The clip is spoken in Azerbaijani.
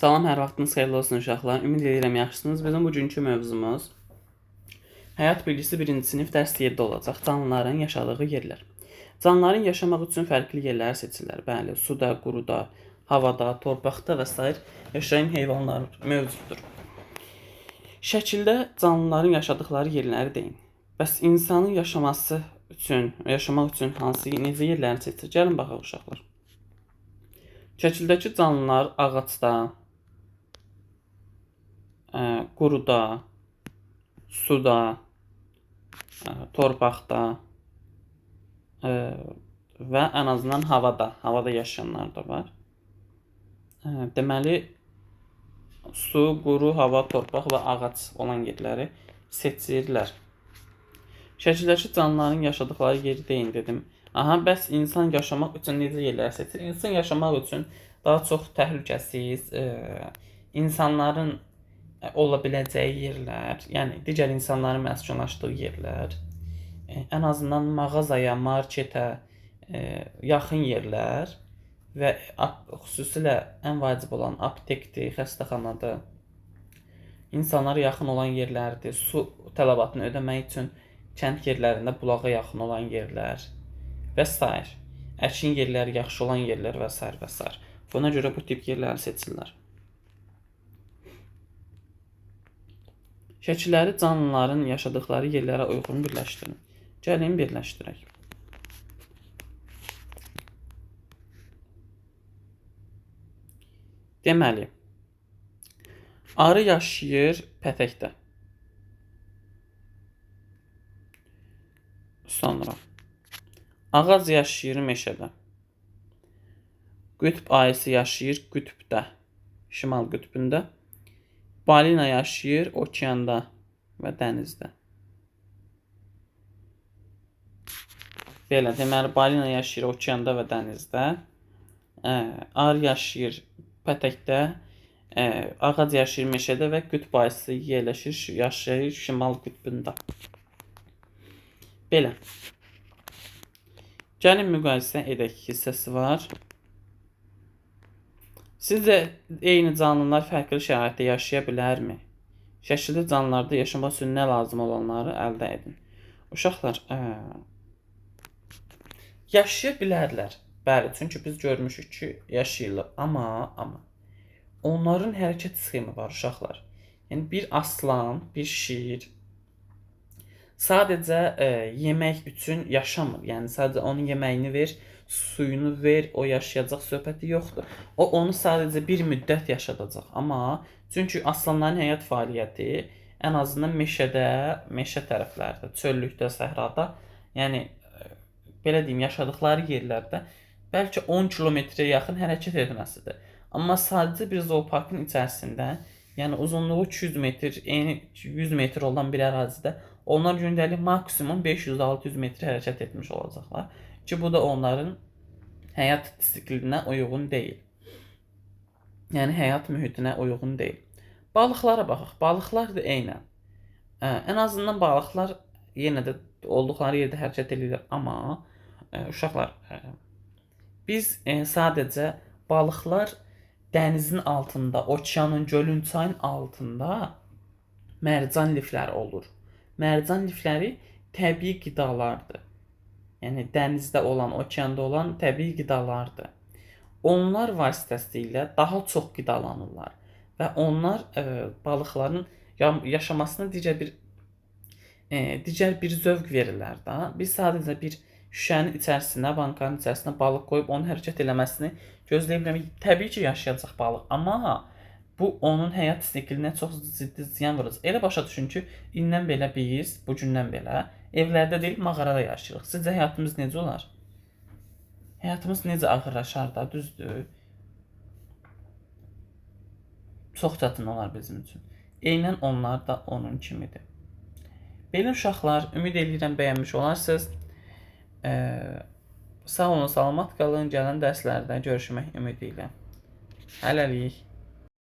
Salam, hər vaxtınız xeyirli olsun uşaqlar. Ümid edirəm yaxşısınız. Bizim bugünkü mövzumuz həyat bilgisi 1-ci sinif dərs 7 olacaq. Canlıların yaşadığı yerlər. Canlıların yaşamaq üçün fərqli yerlər seçirlər. Bəli, suda, quruda, havada, torpaqda və s. yaşayan heyvanlar mövcuddur. Şəkildə canlıların yaşadıkları yerləri deyin. Bəs insanın yaşamaq üçün hansı necə yerləri seçir? Gəlin baxaq uşaqlar. Şəkildəki canlılar ağacda, quruda, suda, torpaqda və ən azından havada yaşayanlar da var. Deməli, su, quru, hava, torpaq və ağac olan yerləri seçirlər. Şəkildəki canlıların yaşadıkları yeri deyin dedim. Bəs insan yaşamaq üçün necə yerlər seçir? İnsan yaşamaq üçün daha çox təhlükəsiz, insanların ola biləcəyi yerlər, yəni digər insanların məskunlaşdığı yerlər, ən azından mağazaya, marketə yaxın yerlər və xüsusilə ən vacib olan aptekdir, xəstəxanadır, insanlara yaxın olan yerlərdir, su tələbatını ödəmək üçün kənd yerlərində bulağa yaxın olan yerlər və s. Əkin yerləri yaxşı olan yerlər və s. Buna görə bu tip yerləri seçirlər. Şəkilləri canlıların yaşadıkları yerlərə uyğun birləşdirin. Gəlin birləşdirək. Deməli, arı yaşayır pətəkdə. Sonra, ağac yaşayır meşədə. Qütb ayısı yaşayır qütbdə, şimal qütbündə. Balina yaşayır okeanda və dənizdə. Belə, deməli, balina yaşayır okeanda və dənizdə. Arı yaşayır pətəkdə, ağac yaşayır meşədə və qütb ayısı yaşayır şimal qütbündə. Belə. Gəlin müqayisə edək hissəsi var. Sizcə eyni canlılar fərqli şəraitdə yaşaya bilərmi? Şəkildə canlılarda yaşamaq üçün nə lazım olanları əldə edin. Uşaqlar, yaşaya bilərlər. Bəli, çünki biz görmüşük ki, yaşayırlar. Amma onların hərəkət sxemi var uşaqlar. Yəni bir aslan, bir şir sadəcə yemək üçün yaşamır. Yəni sadəcə onun yeməyini ver, suyunu ver, o yaşayacaq söhbəti yoxdur. O onu sadəcə bir müddət yaşadacaq. Amma çünki aslanların həyat fəaliyyəti ən azından meşə tərəflərdə, çöllükdə, səhrada, yəni belə deyim, yaşadıkları yerlərdə bəlkə 10 kilometrə yaxın hərəkət etməsidir. Amma sadəcə bir zooparkın içərisində, yəni uzunluğu 200 metr, eni 100 metr olan bir ərazidə onlar gündəlik maksimum 500-600 metr hərəkət etmiş olacaqlar. Ki bu da onların həyat siklinə uyğun deyil. Yəni həyat mühitinə uyğun deyil. Balıqlara baxaq. Balıqlar da eynən. Ən azından balıqlar yenə də olduqları yerdə hərəkət edirlər. Amma uşaqlar, biz sadəcə balıqlar dənizin altında, okeanın, gölün, çayın altında mərcan lifləri olur. Mərcan lifləri təbii qidalardır. Yəni dənizdə olan, okeanda olan təbii qidalardır. Onlar vasitəsilə daha çox qidalanırlar və onlar balıqların yaşamasına digər bir zövq verirlər də. Biz sadəcə bir şüşənin içərisinə, bankanın içərisinə balıq qoyub onun hərəkət eləməsini gözləyə bilərik. Təbii ki, yaşayacaq balıq, amma bu onun həyat siklinə çox ciddi ziyan vuracaq. Elə başa düşün ki, indən belə biz, bugündən belə evlərdə deyil, mağarada yaşayırıq. Sizcə həyatımız necə olar? Həyatımız necə ağırlaşar da, düzdür? Çox çətin olar bizim üçün. Eynən onlar da onun kimidir. Belə uşaqlar, ümid edirəm bəyənmiş olarsınız. Sağ olun, salamat qalın. Gələn dərslərdə görüşmək ümidi ilə. Hələlik.